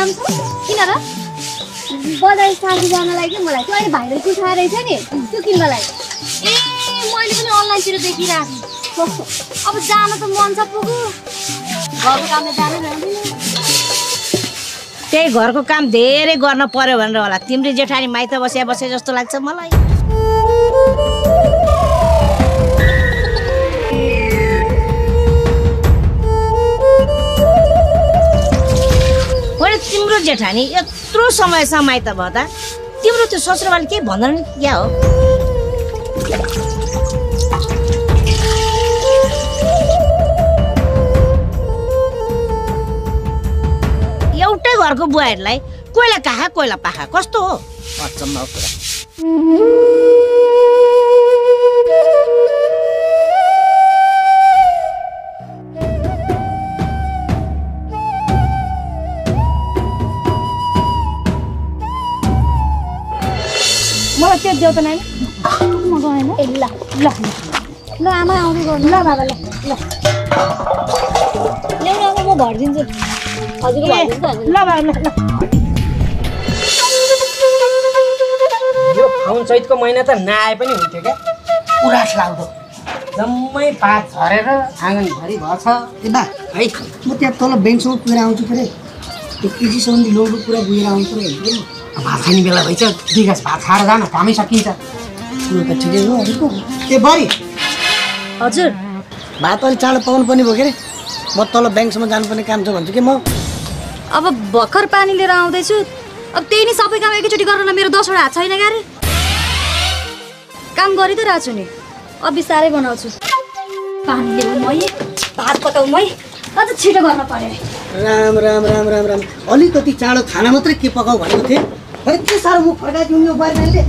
जान्छ किन र बजार साथी जानलाई के मलाई त्यो अहिले भाइरल कुर्ता रहेछ नि त्यो किन्नलाई ए मैले पनि अनलाइनतिर देखिरहेको अब जान त मन छ पुगु घरको कामले जानै भ्याउँदिन त्यही घरको काम धेरै गर्न पर्यो भनेर होला तिम्रो जेठानी माइत बसे जस्तो लाग्छ मलाई होइन तिम्रो जेठानी यत्रो समयसम्म माइत भयो त तिम्रो त्यो ससुराबाले केही भन्दैन नि क्या हो एउटै घरको बुवाहरूलाई कोइला काखा कोइला पाखा कस्तो हो अचम्म कुरा मलाई त्यो देऊ त नानी म गएन ए ल ल ल आमा आउँदै गर्नु ल बाबा ल ल ल्याउनु आमा म भर्दिन्छु हजुर ल बाबा ल ल यो फाउन चैतको महिना त नआए पनि हुन्थ्यो क्या पुरा लाग्दो जम्मै पात झरेर आँगनभरि भएछ ए बा है म त्यहाँ तल ब्याङ्कसम्म पुगेर आउँछु परे त्यो कृषिसम्बन्धी लोनको कुरा बुझेर आउनु पऱ्यो नि भात खाने बेला भइछ 2 गाँस भात खाएर जान कामै सकिन्छ त्यो त ठिकै हो अहिलेको ए बरी हजुर भात अलि चाँडो पाउनु पर्ने भयो के अरे म तल ब्याङ्कसम्म जानुपर्ने काम छ भन्छु कि म अब भर्खर पानी लिएर आउँदैछु अब त्यही नै सबै काम एकैचोटि गर्न मेरो 10 वटा हात छैन गारे काम गरि त रहेछु नि अब बिस्तारै बनाउँछु पानी ल्याउ मै भात पकाउ मै अझ छिटो गर्न पर्यो राम राम राम राम राम अलिकति चाँडो खाना मात्रै के पकाऊ भनेको थिएँ खै के साह्रो मुख फर्काइदिउँ यो बुहारीले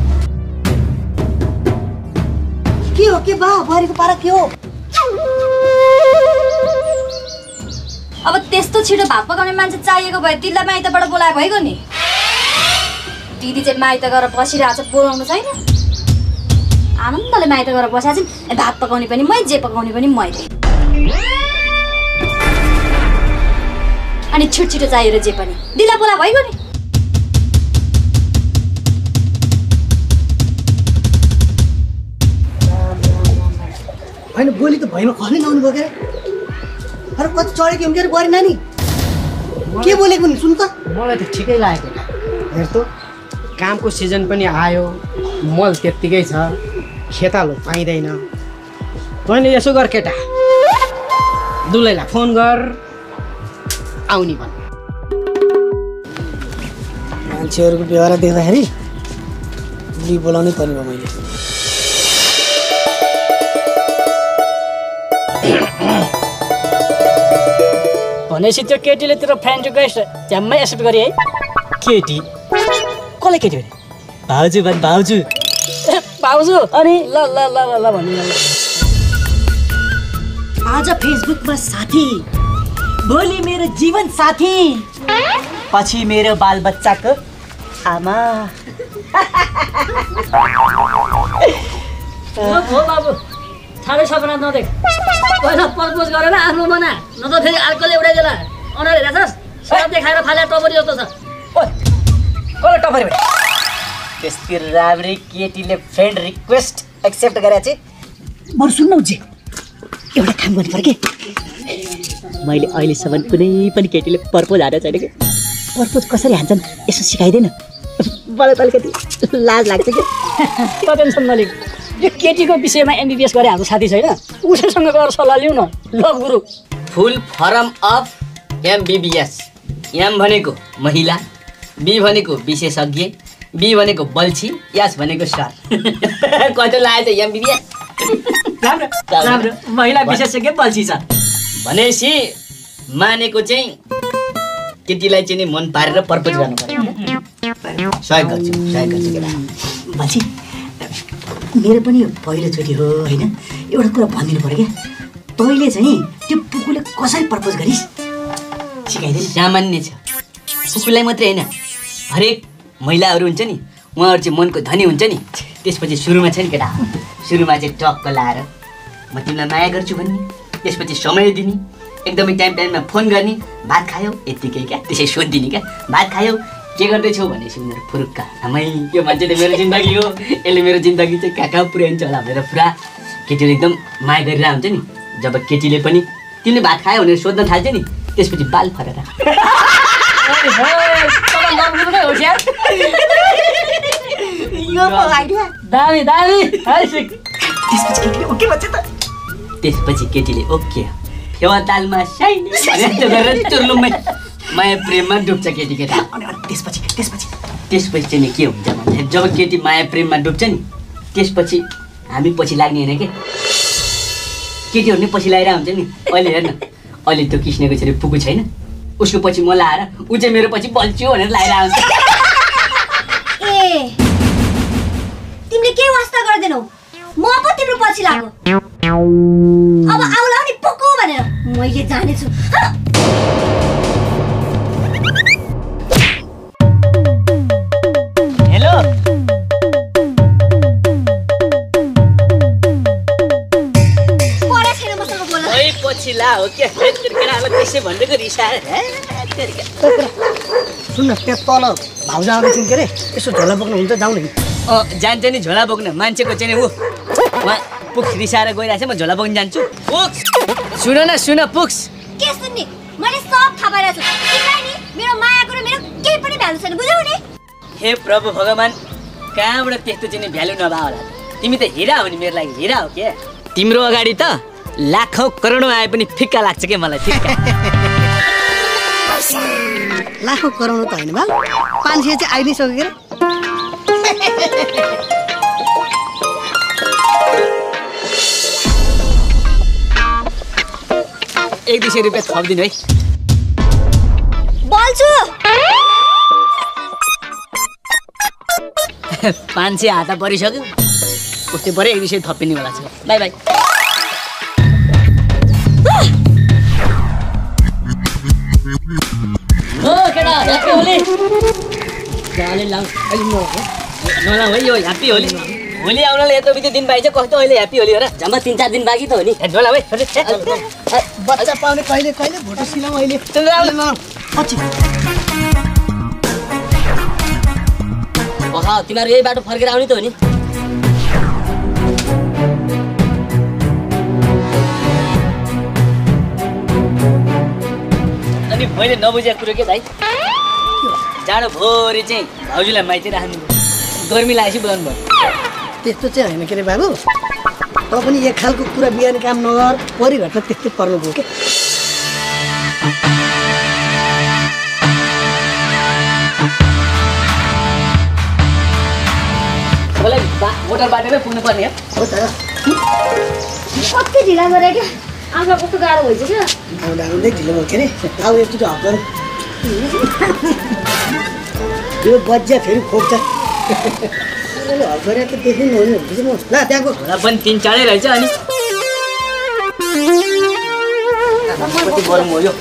के हो के बा बुहारीको पारा के हो अब त्यस्तो छिटो भात पकाउने मान्छे चाहिएको भए तिललाई माइतबाट बोलाए भइगयो नि दिदी चाहिँ माइत गएर बसिरहेको छ बोलाउनु छैन आनन्दले माइत गएर बसेको छ भात पकाउने पनि मै जे पकाउने पनि मैले अनि छिटो चाहियो र जे पनि दिला बोला भइगयो नि होइन गोली त भैमा खल्ने लाउनु भयो के अरे कति चढेको हुन् के अरे बुहारी नानी के बोलेको नि सुन त मलाई त ठिकै लागेको हेर त कामको सिजन पनि आयो मल त्यत्तिकै छ खेतालो पाइँदैन तैँले यसो गर केटा दुलैलाई फोन गर आउनी भन् मान्छेहरूको व्यवहार देख्दाखेरि दुई बोलाउनै पर्ने भयो मैले भनेपछि त्यो केटीले तेरो फ्रेन्ड रिक्वेस्ट झ्याम्मै एक्सेप्ट गरे है केटी कसले केटी भने भाउजू भन् भाउजू ए भाउजू अनि ल ल ल ल ल भन्नु आज फेसबुकमा साथी भोलि मेरो जीवन साथी पछि मेरो बालबच्चाको आमा हो बाबु छाडै सपना नदेख पहिला प्रपोज गरेर आफ्नो मना न त फेरि अर्कोले उडाइदेला अनार हेरेछस् सब देखाएर फाले टपरी जस्तो छ कसले टपरी भने त्यस्तै राम्रै केटीले फ्रेन्ड रिक्वेस्ट एक्सेप्ट गरे चाहिँ बरु सुन्नु जे एउटा काम गर्नु पर्यो के मैले अहिलेसम्म कुनै पनि केटीले प्रपोज हानेको छैन कि प्रपोज कसरी हान्छन् यसो सिकाइदिएन मलाई त अलिकति लाज लाग्छ कि त टेन्सन नलिनु यो केटीको विषयमा एमबिबिएस गरे हाम्रो साथी छैन उसैसँग गएर सल्लाह लिउँ न ल गुरु full form of MBBS M भनेको महिला बी भनेको विशेषज्ञ बी भनेको बल्छी एस भनेको सर कति लाग्यो त एमबिबिएस राम्रो राम्रो महिला विशेषज्ञ बल्छी छ भनेपछि मानेको चाहिँ केटीलाई चाहिँ मन पारेर प्रपोज गर्नु पर्यो सहयोग गर्छु केटा बल्छी मेरो पनि पहिलोचोटि हो होइन एउटा कुरा भनिदिनु पर्यो क्या तैँले चाहिँ त्यो पुकुले कसरी प्रपोज गरिस् सिकाइदिनु सामान्य छ पुकुलाई मात्रै होइन हरेक महिलाहरू हुन्छ नि उहाँहरू चाहिँ मनको धनी हुन्छ नि त्यसपछि सुरुमा छ नि केटा सुरुमा चाहिँ टक्क लाएर म तिमीलाई माया गर्छु भन्ने त्यसपछि समय दिने, एकदमै टाइममा फोन गर्ने, भात खायौ यत्तिकै क्या, त्यसै सोधिदिने क्या, भात खायौ के गर्दैछौ भनेपछि उनीहरू फुरुक्का आमै यो मान्छेले मेरो जिन्दगी हो, यसले मेरो जिन्दगी चाहिँ कहाँ कहाँ पुर्याइन्छ होला भनेर पुरा केटीले एकदम माया गरिरहेको हुन्छ नि। जब केटीले पनि तिमीले भात खायो भनेर सोध्न थाल्छ नि, त्यसपछि बाल फरेर त्यसपछि केटीले ओके फेवा तालमा साइन गरेर चुर्लुम्मै माया प्रेममा डुब्छ केटी केटा। त्यसपछि चाहिँ के हुन्छ भन्दाखेरि जब केटी माया प्रेममा डुब्छ नि, त्यसपछि हामी पछि लाग्ने होइन के, केटीहरू नै पछि लगाइरहेको हुन्छ नि। अहिले हेर्न, अहिले त्यो कृष्णको छोरी पुगु छैन, उसको पछि म लाएर ऊ चाहिँ मेरो पछि बल्छु भनेर लगाइरहेको हुन्छ। ए तिमीले के वास्ता गर्दैनौ, म पो तिम्रो पछि लाग्यो। अब आउला नि पक्को भनेर मैले जानेछु। हेलो परे छैन मसँग बोल्न। ओइ पछि ला हो के केटाहरूलाई त्यसै भन्दैको रिसाएर सुन्न त्यहाँ तल भाउजू आउँदैछन् के अरे, यसो झोला बोक्नु हुन्छ, जाउँ न। जान्छ नि झोला बोक्न, मान्छेको चाहिँ ऊ उहाँ पुक्स रिसाएर गइरहेको छ, म झोला बोक्न जान्छु। पुक्स सुन न सुन पुक्स, के सुन्ने, मैले सब थाहा पाइरहेको छु। तिमीलाई नि मेरो मायाको र मेरो केही पनि भ्यालु छैन, बुझ्यौ नि? हे प्रभु भगवान, कहाँबाट त्यस्तो चाहिँ भ्यालु नभए होला। तिमी त हिरा हो नि, मेरो लागि हिरा हो के। तिम्रो अगाडि त लाखौँ करोडौँ आए पनि फिक्का लाग्छ के मलाई, फिक्का। लाखौँ करोडौँ त होइन बा, 500 चाहिँ आइ नै सक्यो के अरे। एक 200 रुपियाँ थपिदिनु है। बोल्छु 500 हात परिसक्यो, उस्तै पऱ्यो, 1 200 थपिने बेला छ। By by. हो केटा ह्याप्पी होली। गाली लाउ अलि म नलाउ है, यो ह्याप्पी होली। होली आउनलाई यत्रो बित्यो दिन बाँकी छ, कस्तो अहिले ह्याप्पी होली हो र? जम्मा 3-4 दिन बाँकी त हो नि। नलाउ है, बच्चा पाउने कहिले कहिले भोटो सिलाउँ अहिले। तिमीहरू यही बाटो फर्केर आउने त हो नि। अनि मैले नबुझेको कुरो के भाइ, जाडो भोरि चाहिँ भाउजूलाई माइती राख्नु, गर्मी लागेपछि बोलाउनु भयो। त्यस्तो चाहिँ होइन के अरे बाबु, तँ पनि एक खालको कुरा बिहान काम नगर, परिघटना त्यस्तै पर्नु भयो के। मलाई मोटर बाटोमै पुग्नु पर्ने हो त, कति ढिला गरे क्या, आफूलाई कस्तो गाह्रो भइसक्यो। आउँदा आउँदै ढिलो भयो के अरे। आऊ एकचोटि हप्पर, यो बज्या फेरि खोक्छ। हप्परे त देख्नु नहुने हुन्छ म। ल त्यहाँको होला पनि 3-4 रहेछ। अनि कति गरम हो यो।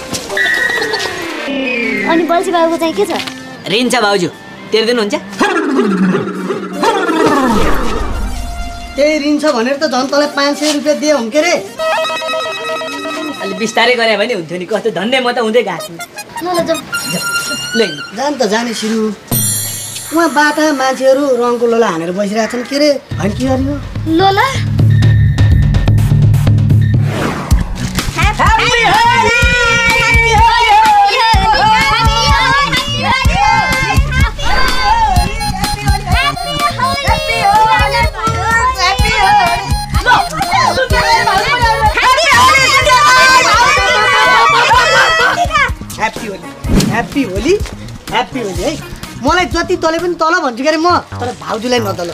अनि बल्छी बाबुको चाहिँ के छ? रिन्छ भाउजू, तिर्दिनुहुन्छ? त्यही रिन्छ भनेर त झन् तँलाई 500 रुपियाँ दिए हुन् के अरे। अलि बिस्तारै गरे भने हुन्थ्यो नि, कस्तो धन्दै म त हुँदै गएको छु। ल ल जाऊ। ल जान त जाने सिरु, उहाँ बाटा मान्छेहरू रङको लोला हानेर बसिरहेको छन् के अरे। होइन के गर्ने हो? लोला ह्याप्पी होली, ह्याप्पी होली है। मलाई जति तले पनि तल भन्छु के अरे म, तर भाउजूलाई नतल।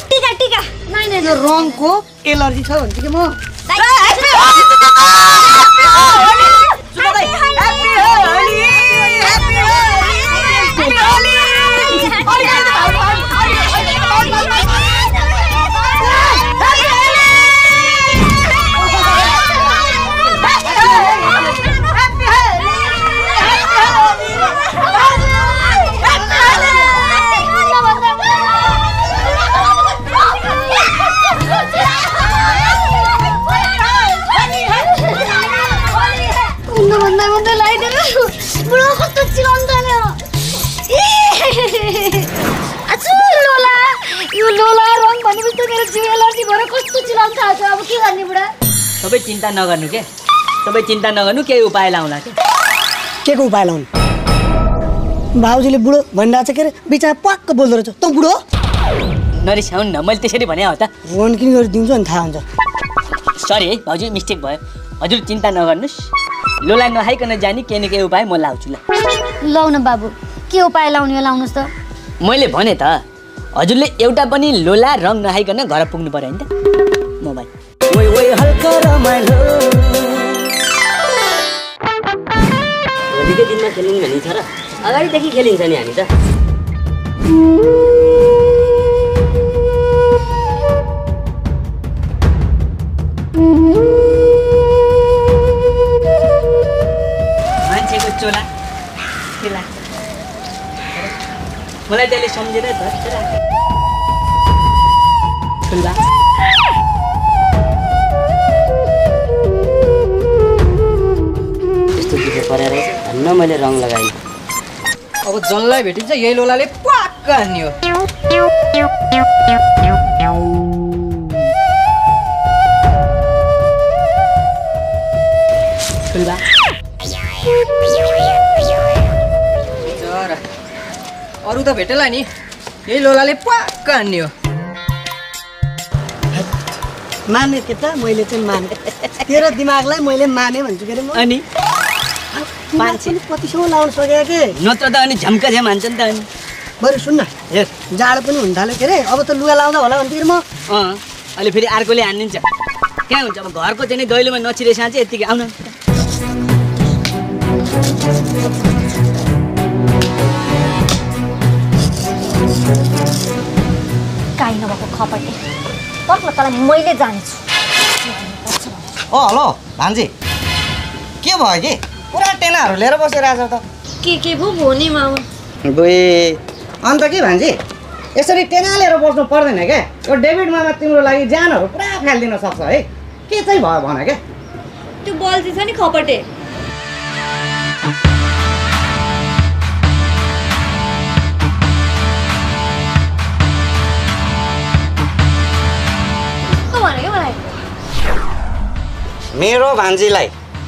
टिका टिका नाइ नाइ यो रङको एलर्जी छ भन्छु कि म। एलर्जी एलर्जी भएर कस्तो चिलाउनु थाल्छ अब के गर्ने बुढा तपाईँ चिन्ता नगर्नु के तपाईँ चिन्ता नगर्नु केही उपाय लाउँला के को उपाय लाउनु भाउजूले बुढो भनिरहेको छ के अरे बिचरा पक्क बोल्दो रहेछ त बुढो नरिसाउनु न मैले त्यसरी भने हो त फोन किन गरिदिन्छु अनि थाहा हुन्छ सरी है भाउजू मिस्टेक भयो हजुर चिन्ता नगर्नुहोस् लोला नखाइकन जाने केही न केही उपाय म लाउँछु ल लौ न बाबु के उपाय लाउने हो लाउनुहोस् त मैले भने त हजुरले एउटा पनि लोला रङ नखाइकन घर पुग्नु पर्यो नि त मोबाइल ओइ ओइ हल्का रमाइलो भोलिको दिनमा खेलिन्छ नि छ र अगाडिदेखि खेलिन्छ नि हामी त मान्छेको चोला के लाग्छ मलाई त्यसले सम्झेर ठुल्बा यस्तो दुःख परेर धन्न मैले रङ लगाएँ अब जनलाई भेटिन्छ यही लोलाले पक्क हान्ने हो ठुल्बा अरू त भेटेला नि यही लोलाले पक्क हान्ने हो माने केटा मैले चाहिँ माने तेरो दिमागलाई मैले माने भन्छु के अरे म अनि मान्छे कतिसम्म लाउन सकेको के नत्र त अनि झम्का झ्याम हान्छ नि त अनि बरु सुन्न हेर जाडो पनि हुन थाल्यो के अरे अब त लुगा लाउँदा होला भन्थेँ म अहिले फेरि अर्कोले हानिदिन्छ कहाँ हुन्छ अब घरको चाहिँ नि दैलोमा नचिरे साँच्चै यत्तिकै आउन काहीँ नभएको खपटे पर्ख तँलाई मैले जानेछु हेलो भान्जी के भयो कि पुरा टेनाहरू लिएर बसिरहेछ त के भयो भो नि मामा बुए अन्त के भान्जी यसरी टेना लिएर बस्नु पर्दैन क्या यो डेभिड मामा तिम्रो लागि ज्यानहरू पुरा फालिदिन सक्छ है के चाहिँ भयो भन क्या त्यो बल्छी छ नि खपटे मेरो भान्जीलाई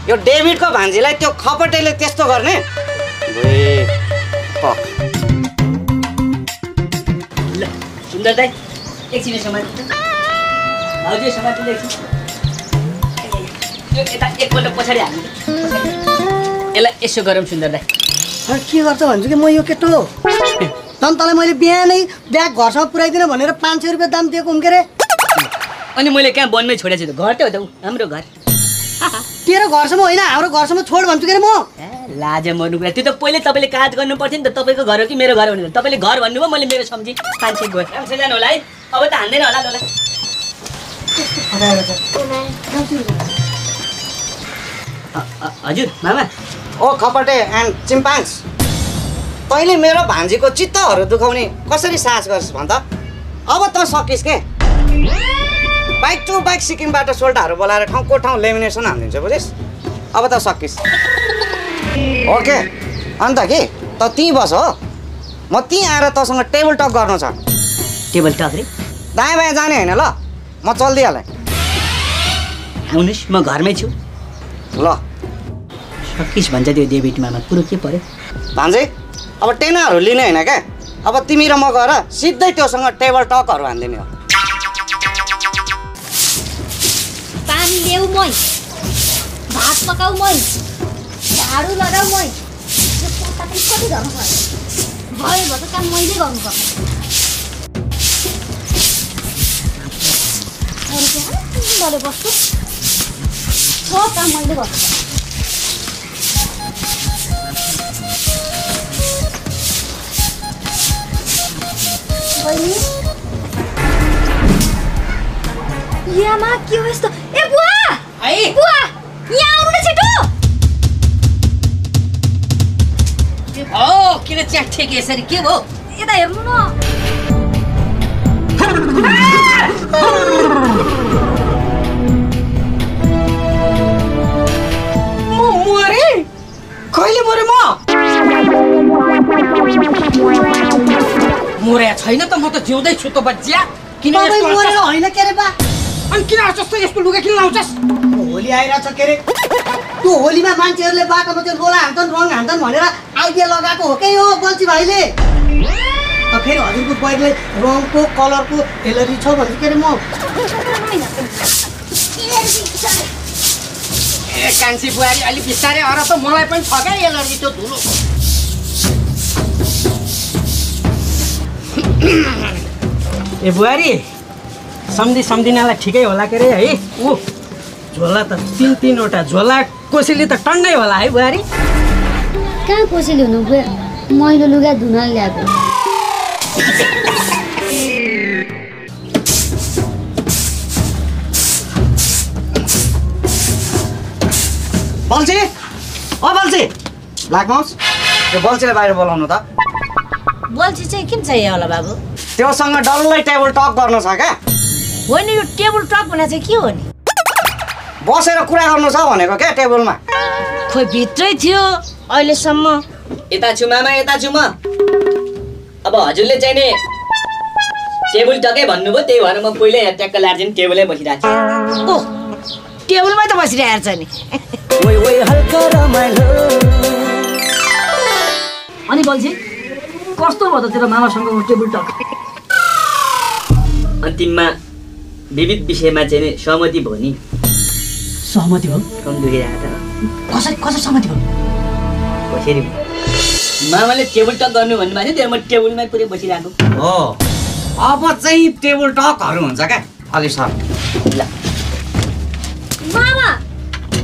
यो डेभिडको भान्जीलाई त्यो खपटेले त्यस्तो गर्ने ल सुन्दर दाइ एकछिन समाज भाउजू समाज एकछिन यो यता एकपल्ट पछाडि हाल्नु यसलाई यसो गरौँ सुन्दर दाइ के गर्छ भन्छु कि म यो केटो तँलाई मैले बिहानै ब्याग घरसम्म पुऱ्याइदिन भनेर 500 रुपियाँ दाम दिएको हुँ के अरे अनि मैले कहाँ बनमै छोडेको छु त घर त हो त हाम्रो घर तेरो घरसम्म होइन हाम्रो घरसम्म छोड भन्छु के अरे म लाज मर्नु कुरा त्यो त पहिले तपाईँले काज गर्नु पर्थ्यो नि त तपाईँको घर हो कि मेरो घर हो भने तपाईँले घर भन्नुभयो मैले मेरो सम्झी 500 गयो राम्रोसँग जानु होला है अब त हान्दैन होला लोला हजुर मामा ओ खपटे एन्ड चिम्पान्स तैँले मेरो भान्जीको चित्तहरू दुखाउने कसरी साहस गर्छस् भन् त अब त सकिस् के बाइक टु बाइक सिक्किमबाट सोल्टाहरू बोलाएर ठाउँको ठाउँ लेमिनेसन हानिदिन्छ बुझिस् अब त सकिस् ओके अन्त के त त्यहीँ बस हो म त्यहीँ आएर तँसँग टेबल टक गर्नु छ टेबल टक रे दायाँ बायाँ जाने होइन ल म चल्दिहालेँ आउनुहोस् म घरमै छु ल सकिस् भन्छ त्यो डेभिड मामा कुरो के पर्यो भान्जे अब टेनाहरू लिने होइन क्या अब तिमी र म गएर सिधै त्योसँग टेबल टकहरू हानिदिने हो पानी ल्याऊ मै भात पकाऊ मै झाडु लगाऊ मै यो पत्ता पनि कति झर्नु पर्यो भयो भयो काम मैले गर्नुपर्छ अरू के हाल बस्छु सब काम मैले गर्नुपर्छ बहिनी यामा के हो यस्तो ए बुवा आई बुवा यहाँ आउनु न छिटो ओ किन च्याठे के यसरी के भयो यता हेर्नु न म मरे कहिले मरे म मरे छैन त म त जिउँदै छु त बच्चा किन तपाईँ यस्तो मरेर होइन के अरे बा अनि किन जस्तो यस्तो लुगा किन लाउँछस् होली आइरहेछ के अरे त्यो होलीमा मान्छेहरूले बाटोमा त्यो लोला हान्छन् रङ हान्छन् भनेर आइडिया लगाएको हो के हो बल्छी भाइले फेरि हजुरको बहिनीलाई रङको कलरको एलर्जी छ भने के अरे म ए कान्छी बुहारी अलि बिस्तारै हर त मलाई पनि छ क्या एलर्जी त्यो धुलो ए बुहारी सम्झिनालाई ठिकै होला के अरे है ऊ झोला त 3-3वटा झोला कोसेली त टन्नै होला है बुहारी कहाँ कोसेली हुनु मैलो लुगा धुन ल्याएको बल्छी ओ बल्छी लाग्नुहोस् त्यो बल्छीलाई बाहिर बोलाउनु त बल्छी चाहिँ किन चाहियो होला बाबु त्योसँग डल्लै टेबल टक गर्नु छ क्या हो नि यो टेबल टक भने चाहिँ के हो नि बसेर कुरा गर्नु छ भनेको क्या टेबलमा खोइ भित्रै थियो अहिलेसम्म यता छु मामा यता छु म अब हजुरले चाहिँ नि टेबल टकै भन्नुभयो त्यही भएर म पहिल्यै यहाँ ट्याक्क लाएर चाहिँ टेबलै बसिरहेको छु ओ टेबलमै त बसिरहेको छ नि अनि बल्छी कस्तो भयो त तेरो मामासँगको टेबल टक अन्तिममा विविध विषयमा चाहिँ नि सहमति भयो नि सहमति हो कम दुखिरहेको त कसरी सहमति भयो कसरी मामाले टेबल टक गर्नु भन्नुभएको थियो त्यहाँ म टेबलमै पुरै बसिरहेको हो अब चाहिँ टेबल टकहरू हुन्छ क्या अलि सर ल मामा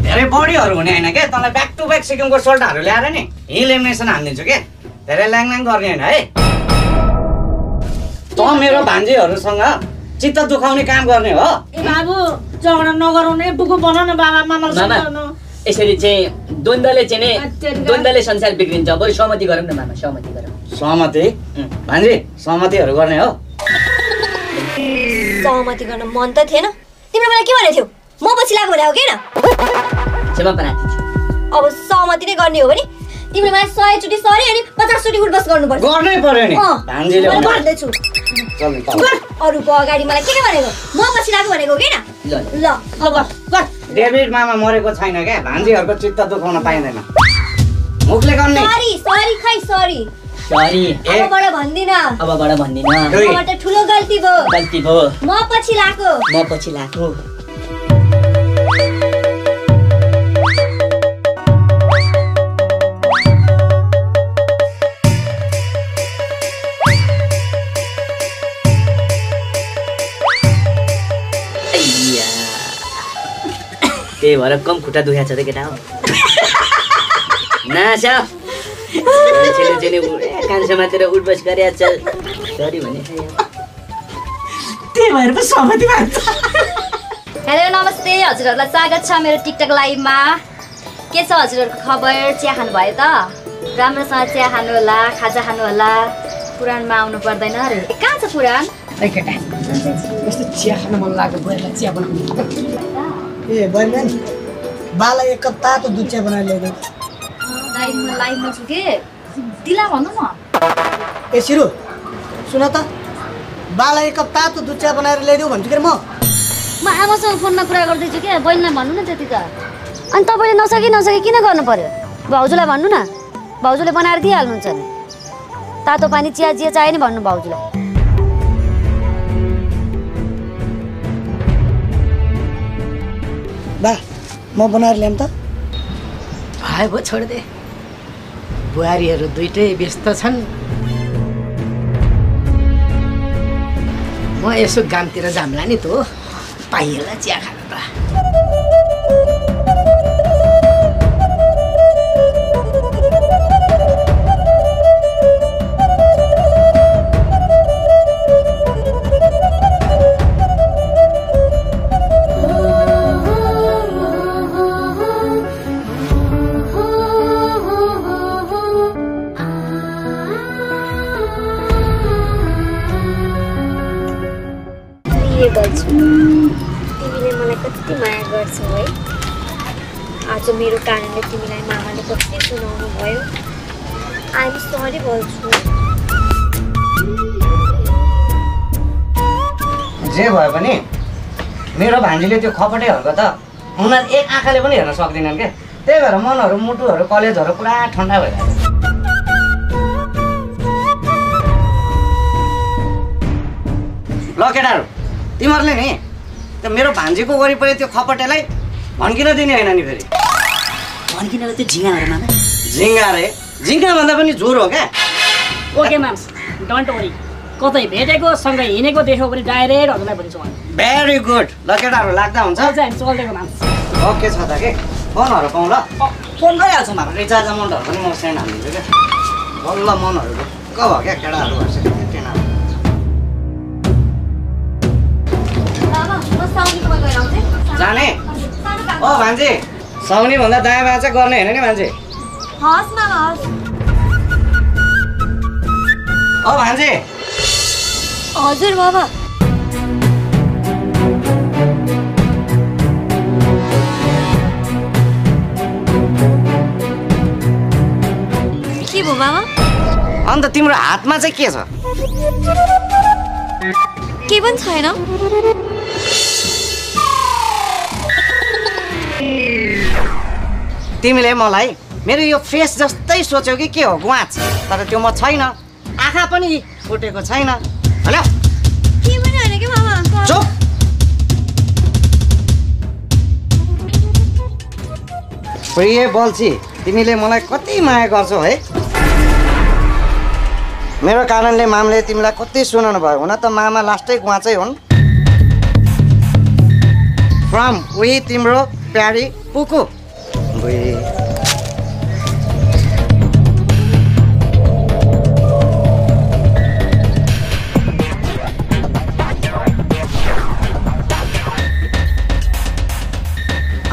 धेरै बडीहरू हुने होइन क्या तँलाई ब्याक टु ब्याक सिक्किमको सोल्टाहरू ल्याएर नि यहीँ लेमिनेसन हानिदिन्छु क्या धेरै ल्याङ गर्ने होइन है त मेरो भान्जीहरूसँग चित्त दुखाउने काम गर्ने हो ए बाबु झगडा नगरौ नै बुकु बनाउन बाबा मामा यसरी चाहिँ द्वन्द्वले चाहिँ नि द्वन्द्वले संसार बिग्रिन्छ बरु सहमति गरौँ न मामा सहमति गरौँ सहमति भान्जी सहमतिहरू गर्ने हो सहमति गर्न मन त थिएन तिम्रो मलाई के भनेको थियो म पछि लाग्यो भने हो किन क्षमा प्रार्थी छु अब सहमति नै गर्ने हो भने तिम्रो मलाई 100 चोटि सरी अनि 50 चोटि उठबस गर्नुपर्छ गर्नै पर्यो नि भान्जीले म गर्दैछु अरूको अगाडि मलाई के भनेको म पछि लाग्यो भनेको हो किन ल अब गर डेभिड मामा मरेको छैन क्या भान्जीहरूको चित्त दुखाउन पाइँदैन मुखले गर्ने सरी खै सरी सरी अबबाट भन्दिन मबाट ठुलो गल्ती भयो म पछि लाग्यो त्यही भएर कम खुट्टा दुखेको छ त केटा हो नासा मान्छेले चाहिँ कान्छो मात्र उठबस गरिहाल्छ सरी भने त्यही भएर पो सहमति मान्छ हेलो नमस्ते हजुरहरूलाई स्वागत छ मेरो टिकटक लाइभमा के छ हजुरहरूको खबर चिया खानु भयो त राम्रोसँग चिया खानु होला खाजा खानु होला पुराणमा आउनु पर्दैन अरे कहाँ छ पुराण ए केटा यस्तो चिया खान मन लाग्यो बुहारीलाई चिया बनाउनु ए बहिनी नि बालाई एक कप तातो दुध चिया बनाएर ल्याइदिनु लाइभमा छु के दिला भन्नु न ए सिरु सुन त बालाई एक कप तातो दुध चिया बनाएर ल्याइदेऊ भन्छु के म आमासँग फोनमा कुरा गर्दैछु क्या बहिनीलाई भन्नु न त्यति त अनि तपाईँले नसके किन गर्नु पर्यो भाउजूलाई भन्नु न भाउजूले बनाएर दिइहाल्नुहुन्छ नि तातो पानी चिया जे चाहियो नि भन्नु भाउजूलाई बा म बनाएर ल्याऊँ त भयो छोडिदे बुहारीहरू दुइटै व्यस्त छन् म यसो गामतिर जाम्ला नि त पाइएला चिया खानु त तिमीले मलाई कति माया गर्छौ है आज मेरो कारणले तिमीलाई मामाले कति सुनाउनु भयो आइ एम सरी बोल्छु जे भए पनि मेरो भान्जीले त्यो खपटेहरूको त उनीहरू एक आँखाले पनि हेर्न सक्दैनन् क्या। त्यही भएर मनहरू मुटुहरू कलेजहरू पुरा ठन्डा भइरहेको छ। ल केटाहरू तिमीहरूले नि त्यो मेरो भान्जीको वरिपरि त्यो खपटेलाई भड्किन दिने होइन नि फेरि। भड्किनेको त्यो झिँगा हो रे मामा। झिङ्गा रे झिङ्गा भन्दा पनि जोर हो क्या। ओके माम्स डोन्ट वरी कतै भेटेको सँगै हिँडेको देख्यो भने डाइरेक्ट हजुरलाई भनिन्छ भेरी गुड। ल केटाहरू लाग्दा हुन्छ। चल्देको माम्स ओके छ त के फोनहरू पाउँ ल। फोन गरिहाल्छौँ हाम्रो रिचार्ज अमाउन्टहरू पनि म सेन्ड हालिदिन्छु क्या। बल्ल मनहरू ढुक्क भयो क्या केटाहरू भएछ केटाहरू। जाने ओ भान्जी साउनी भन्दा दायाँ बायाँ चाहिँ गर्ने होइन नि भान्जी। हस् मामा हस्। ओ भान्जी हजुर बाबा। के भयो बाबा? अन्त तिम्रो हातमा चाहिँ के छ? के पनि छैन। तिमीले मलाई मेरो यो फेस जस्तै सोच्यौ कि के हो गुवाच? तर त्यो म छैन। आँखा पनि फुटेको छैन। हेलो के पनि होइन कि मामा। चुप। प्रिय बल्छी तिमीले मलाई कति माया गर्छौ है। मेरो कारणले मामले तिमीलाई कति सुनाउनु भयो। हुन त मामा लास्टै गुवाचै हुन्। फ्रम उही तिम्रो प्यारी पुकु।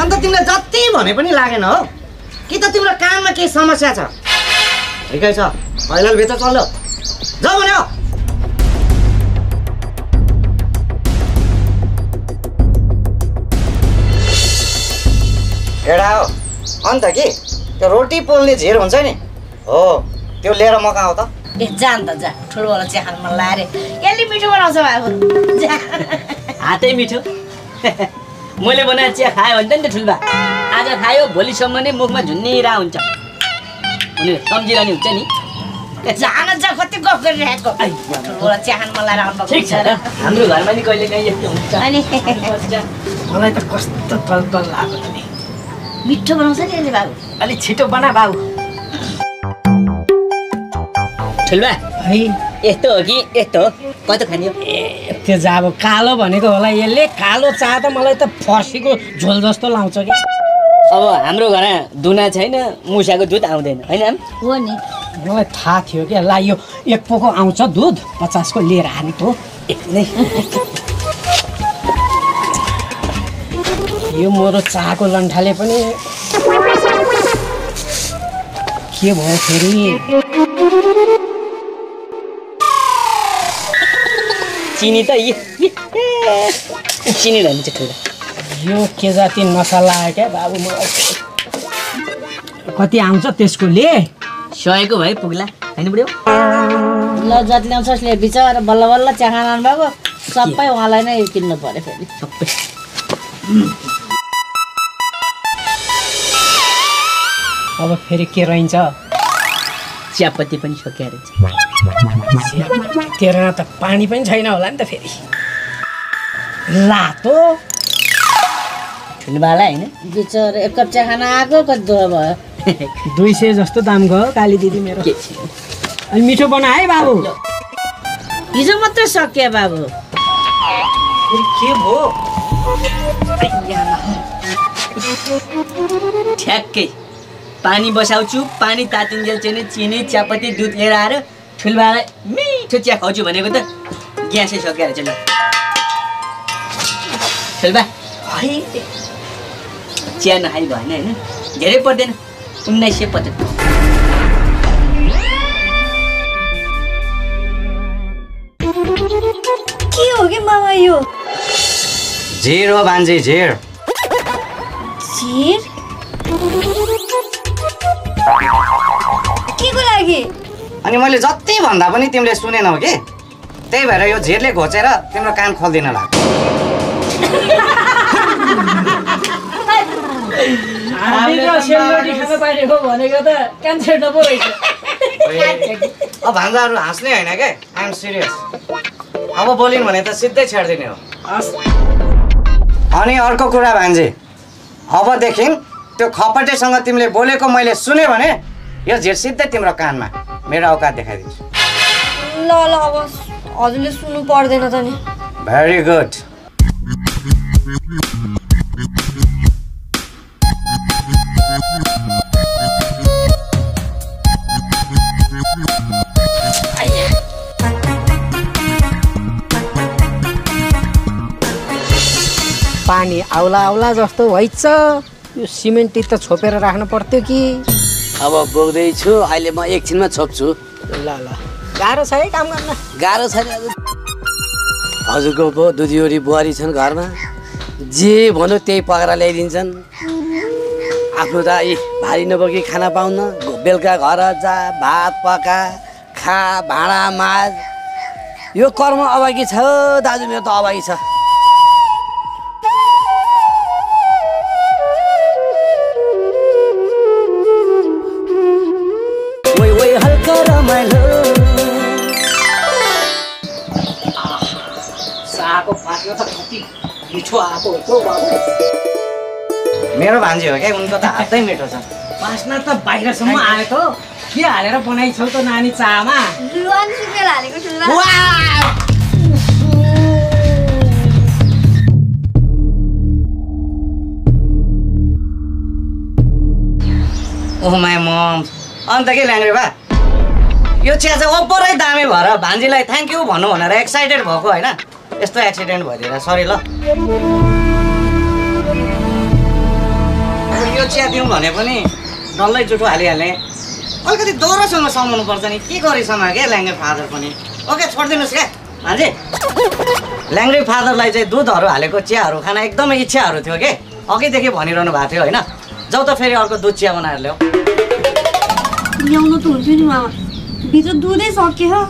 अन्त तिमीलाई जति भने पनि लागेन हो कि त तिम्रो कानमा केही समस्या छ? ठिकै छ पहिला भित्र चल्यो जाऊ भन्यो। केडा हो अन्त कि त्यो रोटी पोल्ने झिर हुन्छ नि हो त्यो लिएर मगाऊ त। ए जान त जा ठुलोवाला चिया खान मन लाग्यो रे। यसले मिठो बनाउँछ बाबु। जा हातै मिठो। मैले बनाएर चिया खायो भने त नि त ठुल्बा आज खायो भोलिसम्म नै मुखमा झुन्निरा हुन्छ। उनी सम्झिरहने हुन्छ नि। जान जा कति गफ गरिरहेको। ठुलोवाला चिया खान मन लागेर आउनु ठिक छ र हाम्रो घरमा नि कहिले काहीँ यस्तो हुन्छ। अनि मलाई त कस्तो तल लाग्यो त नि। मिठो बनाउँछ नि यसले बाबु। अलि छिटो बना बाबु। ठुल्बा है यस्तो हो कि यस्तो हो कस्तो खाने हो? ए त्यो चाहिँ अब कालो भनेको होला यसले। कालो चाह त मलाई त फर्सीको झोल जस्तो लाउँछ कि। अब हाम्रो घरमा दुना छैन मुसाको दुध आउँदैन होइन? हो नि मलाई थाहा थियो क्या। ला यो एक पोको आउँछ दुध 50 को लिएर आने त हो। एकछिनै यो मेरो चाहको लन्ठाले पनि के भयो फेरि? चिनी त चिनी रहन्छ ठुलो। यो के जाति नसा लाग्यो क्या बाबु मलाई। कति आउँछ त्यसको ले? 100 को भए पुग्ला होइन बुढ्यौ? ल जति ल्याउँछ उसले बिचरा बल्ल बल्ल चिया खान आउनु भएको सबै उहाँलाई नै किन्नु पर्यो फेरि सबै। अब फेरि के रहन्छ? चियापत्ती पनि सकिया रहेछ। तेरोमा त पानी पनि छैन होला नि त फेरि। लातो ठुलोबाला होइन? बिचरा एक कप चिया खान आएको कति दुःख भयो। 200 जस्तो दाम गयो काली दिदी मेरो। के अनि मिठो बना है बाबु। हिजो मात्रै सकियो बाबु। के भयो? ठ्याक्कै पानी बसाउँछु पानी तातिन्जेल चाहिँ चिनी चियापत्ती दुध लिएर आएर ठुलबालाई मिठो चिया खुवाउँछु भनेको त ग्यासै सकिया रहेछ। ल ठुलबा चिया नखाइ भएन होइन? धेरै पर्दैन 1975। के हो कि मामा यो? झिर हो भान्जी झिर। झिर? के को लागि? अनि मैले जति भन्दा पनि तिमीले सुनेनौ कि त्यही भएर यो झिरले घोचेर तिम्रो कान खोल्दिन लाग्यो। हामीले सेलरोटी खान पाइने हो भनेको त क्यान्सर नपो रहेछ। अब भान्जाहरू हाँस्ने होइन क्या, आइएम सिरियस। अब बोलिन् भने त सिधै छेडिदिने हो। अनि अर्को कुरा भान्जे, अबदेखि त्यो खपटेसँग तिमीले बोलेको मैले सुने भने यो झिर सिधै तिम्रो कानमा मेरो औकात देखाइदिन्छु। ल ल अब हजुरले सुन्नु पर्दैन त नि। Very good. पानी आउला आउला जस्तो भइछ। यो सिमेन्ट त छोपेर राख्नु पर्थ्यो कि। अब बोक्दैछु, अहिले म एकछिनमा छोप्छु। ल ल गाह्रो छ है काम गर्न। गाह्रो छैन। हजुरको पो दुधीवरी बुहारी छन् घरमा, जे भन्यो त्यही पकाएर ल्याइदिन्छन्। आफ्नो त यी भारी नबोकी खाना पाउन, बेलुका घर जा, भात पका, खा, भाँडा माझ। यो कर्म अभागी छ दाजु, मेरो त अभागी छ। मेरो भान्जी हो क्या, उनको त हातै मिठो छ। बास्ना त बाहिरसम्म आयो त। के हालेर बनाइछौ त नानी चामा? जुवान सुकेर हालेको छु ल। ओह माई मम। अन्त के ल्याङ्ग्रे बा, यो चिया चाहिँ ओपरै दामी भएर भान्जीलाई थ्याङ्क यू भन्नु भनेर एक्साइटेड भएको होइन, यस्तो एक्सिडेन्ट भइदिएर सरी ल। यो चिया दिउँ भने पनि डल्लै जुठो हालिहालेँ। अलिकति दोहोरोसँग समाउनु पर्छ नि, के गरिसम क्या ल्याङ्ग्रे फादर पनि। ओके छोडिदिनुहोस् क्या भान्जी। ल्याङ्ग्रे फादरलाई चाहिँ दुधहरू हालेको चियाहरू खान एकदमै इच्छाहरू थियो कि, अघिदेखि भनिरहनु भएको थियो होइन। जाउ त फेरि अर्को दुध चिया बनाएर ल्याऊ। ल्याउनु त हुन्थ्यो नि मामा, भित्र दुधै सक्यो।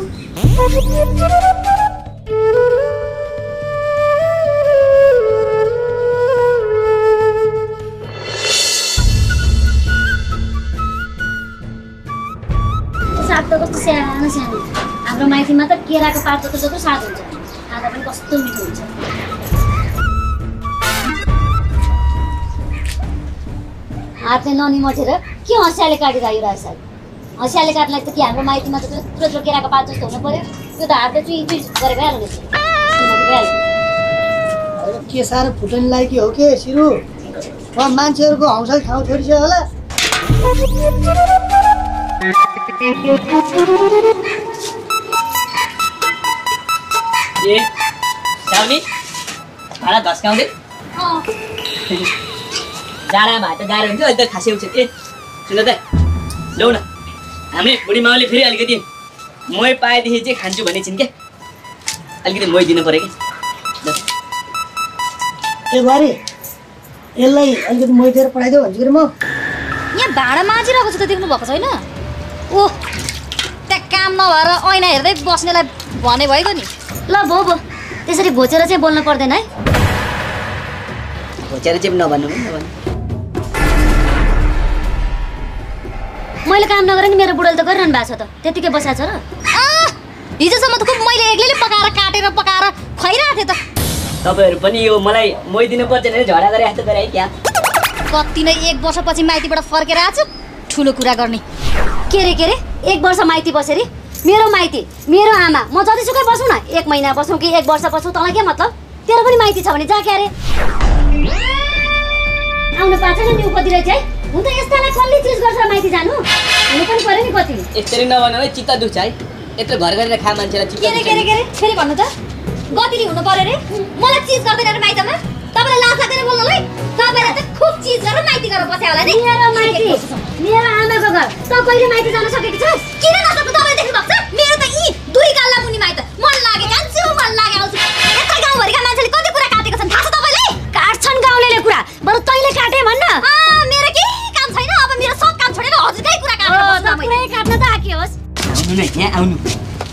साग त कस्तो सानो सानो, हाम्रो माइतीमा त केराको पात जस्तो जस्तो साग हुन्छ, खाँदा पनि कस्तो मिठो हुन्छ। हातले ननिमटेर के हँसियाले काटिरह्यो रहेछ साग। हँसियाले काट्नलाई त के हाम्रो माइतीमा त त्यत्रो केराको पात जस्तो हुनु पर्यो? त्यो त हातले चुई चुई गरेर भइहाल्यो रहेछ। के साह्रो फुटन लाग्यो हो के सिरु? मान्छेहरूको हौसला ठाउँ छोडिछ होला। ए साउनी भाडा धस्काउँदै जाडा भात त गाह्रो हुन्छ, अहिले त खासै हुन्छ। ए सुन त लौ न, हामी बुढी माउले फेरि अलिकति मही पाएदेखि चाहिँ खान्छु भन्ने छिन् क्या, अलिकति मही दिनु पऱ्यो कि। ए बारे यसलाई अलिकति मही दिएर पठाइदेऊ भन्छु कि म। यहाँ भाँडा माझिरहेको छु त देख्नु भएको छैन? ओह त्यहाँ काम नभएर ऐना हेर्दै बस्नेलाई भने भइगयो नि। ल भो भो, त्यसरी घोचेर चाहिँ बोल्नु पर्दैन है। घोचेर चाहिँ नभन्नु नभन्नु। मैले काम नगरे नि मेरो बुढोले त गरिरहनु भएको छ त, त्यतिकै बसाएको छ र? हिजोसम्म त खुब मैले एक्लैले पकाएर काटेर पकाएर खुवाइरहेको थिएँ त। तपाईँहरू पनि यो मलाई मही दिनुपर्छ भने झगडा गरे जस्तो गरे है क्या? कति नै 1 वर्षपछि माइतीबाट फर्केर आएको छु, ठुलो कुरा गर्ने। के रे 1 वर्ष माइती बसेरी? मेरो माइती, मेरो आमा, म जतिसुकै बसौँ न, 1 महिना बसौँ कि 1 वर्ष बसौँ, तँलाई के मतलब? तेरो पनि माइती छ भने जा क्या रे। आउनु पाएको छ नि उपति रहेछ है। हुन त यस्तालाई कसले चिज गर्छ माइती जानु? हुनु पनि पर्यो नि कति। यसरी नभन्नु है, चित्त दुख्छ है। यत्रो घर गरेर खा मान्छेलाई चित्त दुख्छ। के रे फेरि भन्नु त? गतिले हुनु पर्यो रे। मलाई चिज गर्दैन रे माइतमा। तपाईलाई लाज लाग्दैन बोल्नलाई? तपाईलाई त खुब चिज गरेर माइती गरेर बस्या होला नि। मेरो माइती, मेरो आमाको घर, त कहिले माइती जान सकेको छस्? किन नसक्नु? तपाईले देख्नु भएको छ? मेरो त यी 2 गाल्ला मुनि माइत। मन लागे जान्छु, मन लागे आउँछु। यता गाउँभरिका मान्छेले कति कुरा काटेको छन् थाहा छ तपाईलाई? काट्छन् गाउँलेले कुरा, बरु तैँले काटे भन्न। मेरो के काम छैन, अब मेरो सब काम छोडेर हजुरकै कुरा काटेर बस्न मैले। पुरै काट्न त आकियोस्। आउनु न यहाँ आउनु।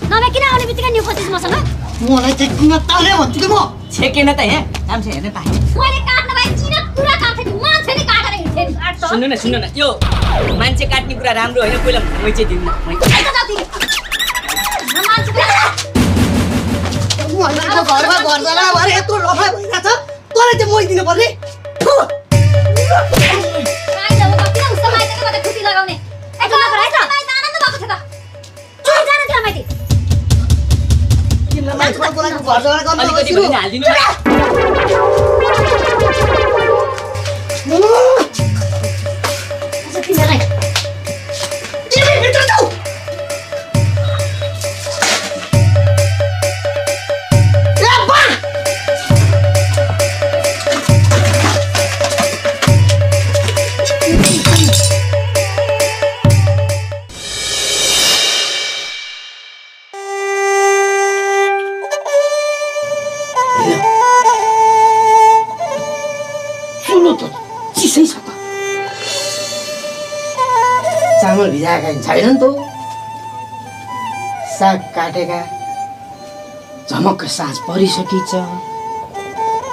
नभए किन आउने बित्तिकै न्यु खोजिस् मसँग? मलाई चाहिँ किन ताले भन्छु कि म? छेकेन त यहाँ काम छ हेर्न पाएँ मैले काट्न भए किन कुरा काट्थे नि मान्छेले काटेर हिँड्थे नि सुन्नु न यो मान्छे काट्ने कुरा राम्रो होइन पहिला मै चाहिँ दिउँ न घरमा घरजना भएर यत्रो लफा भइरहेछ तँलाई चाहिँ मै दिनु पर्ने खुसी लगाउने अलिकति भने हालिदिनु चामल भिजाएका छैनन् त साग काटेका झमक्क साँझ परिसकिन्छ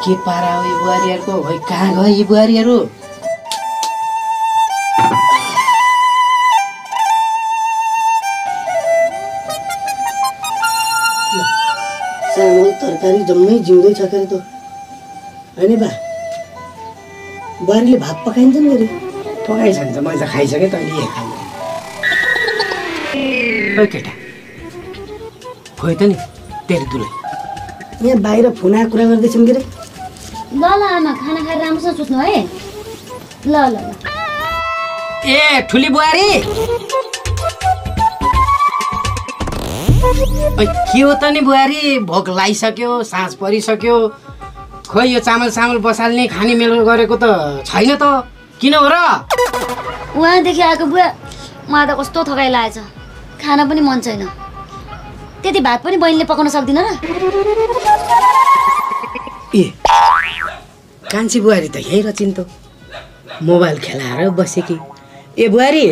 के पारा हो यी बुहारीहरूको है कहाँ गयो यी बुहारीहरू चामल तरकारी जम्मै जिउँदैछ के त होइन बा बुहारीले भात पकाइन्छ नि अरे पकाइसन्छ मैले त खाइसकेँ तैँले खानु केटा खोइ त नि तेरो दुलै यहाँ बाहिर फुना कुरा गर्दैछौँ के अरे ल आमा खाना खाएर राम्रोसँग सुत्नु है ल ल ए ठुली बुहारी के हो त नि बुहारी भोक लागिसक्यो साँझ परिसक्यो खोइ यो चामल सामल बसाल्ने खाने मेलो गरेको त छैन त किन हो र उहाँदेखि आएको बुवा मलाई त कस्तो थकाइ लागेछ खाना पनि मन छैन त्यति भात पनि बहिनीले पकाउन सक्दिन र ए कान्छी बुहारी त यही रचिन् त मोबाइल खेलाएर बसेकी ए बुहारी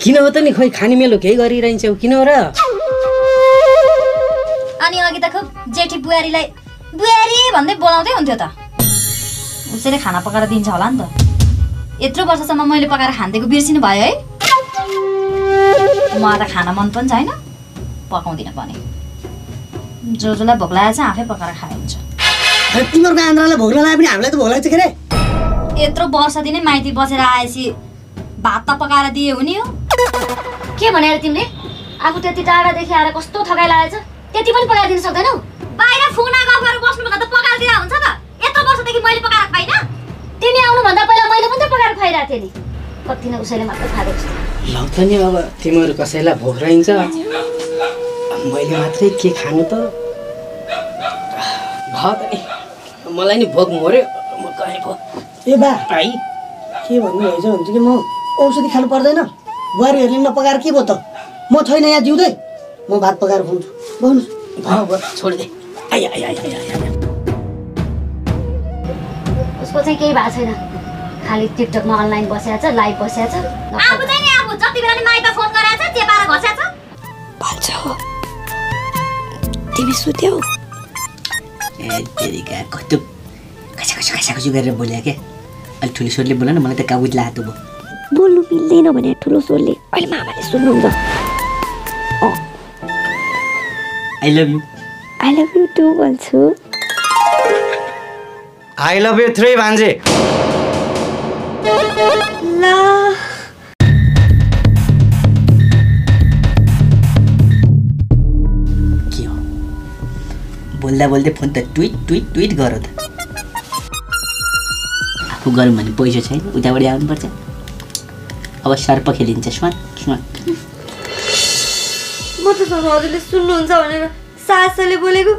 किन हो त नि खोइ खाने मेलो केही गरिरहन्छौ किन हो र अनि अघि त खुब जेठी बुहारीलाई बुहारी भन्दै बोलाउँदै हुन्थ्यो त उसैले खाना पकाएर दिन्छ होला नि त यत्रो वर्षसम्म मैले पकाएर खाँदेको बिर्सिनु भयो है मलाई त खाना मन पनि छैन पकाउँदिनँ पनि जोलाई भोक लागेको छ आफै पकाएर खाए हुन्छ तिमीहरूको आन्द्रालाई भोक लगाए पनि हामीलाई त भोक लाग्छ के अरे यत्रो वर्ष दिनै माइती बसेर आएपछि भात त पकाएर दिए हुने हो के भने तिमीले आफू त्यति टाढादेखि आएर कस्तो थकाइ लागेछ त्यति पनि पकाइदिन सक्दैनौ बाहिर फुना गफहरू बस्नुभन्दा त पकाएर दिँदा हुन्छ त यत्रो वर्षदेखि मैले पकाएर खाइनँ तिमी आउनुभन्दा पहिला मैले पनि त पकाएर खुवाइरहेको थिएँ नि कति न उसैले मात्र खाएको जस्तो लौ त नि अब तिमीहरू कसैलाई भोक रहन्छ मैले मात्रै के खानु त भयो त नि मलाई नि भोक मर्यो म गएको ए बा भाइ के भन्नु भएछ हुन्छ कि म औषधि खानु पर्दैन बुहारीहरूले नपकाएर के भयो त म छैन यहाँ जिउँदै म भात पकाएर खुवाउँछु भन्नुहोस् भयो छोडिदे आइ आइ आइ आइ उसको चाहिँ केही भएको छैन खालि टिकटकमा अनलाइन बसेको छ लाइभ बसेको छ आफू चाहिँ नि आफू जति बेला नि माइत फोन गराएको छ चेपाएर घस्याएको भन्छ हो तिमी सुत्यौ ए तेरिका कस्तो खसा गरेर बोल्या क्या अलिक ठुलो स्वरले बोल न मलाई त काबुज लाग्यो भयो बोल्नु मिल्दैन भने ठुलो स्वरले अहिले मामाले सुन्नुहुन्छ आई लभ यु टु भन्छु आई लभ यु 3 भान्जे ल के हो बोल्दा बोल्दै फोन त ट्विट गर त आफू गरौँ भने पैसा छैन उताबाट आउनुपर्छ अब सर्प खेलिन्छ स्वाट म त हजुरले सुन्नुहुन्छ भनेर सासले बोलेको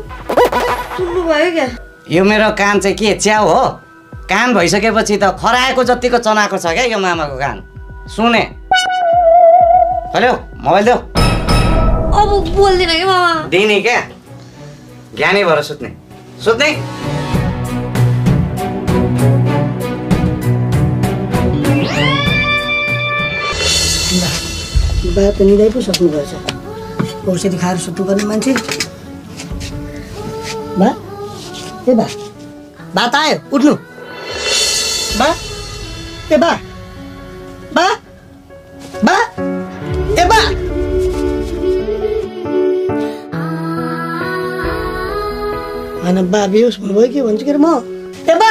सुन्नुभयो क्या यो मेरो कान चाहिँ के च्याउ हो कान भइसकेपछि त खराएको जतिको चनाएको छ क्या यो मामाको कान सुने हेलो मोबाइल देऊ अब बोल्दिन कि मामा दिने क्या ज्ञानी भएर सुत्ने बा त निदाइ पो सक्नु भएछ औषधि खाएर सुत्नुपर्ने मान्छे बा ए बा बात आयो उठ्नु बा ए बा बा बा ए बा होइन बा बेहोस हुनुभयो कि भन्छु के अरे म ए बा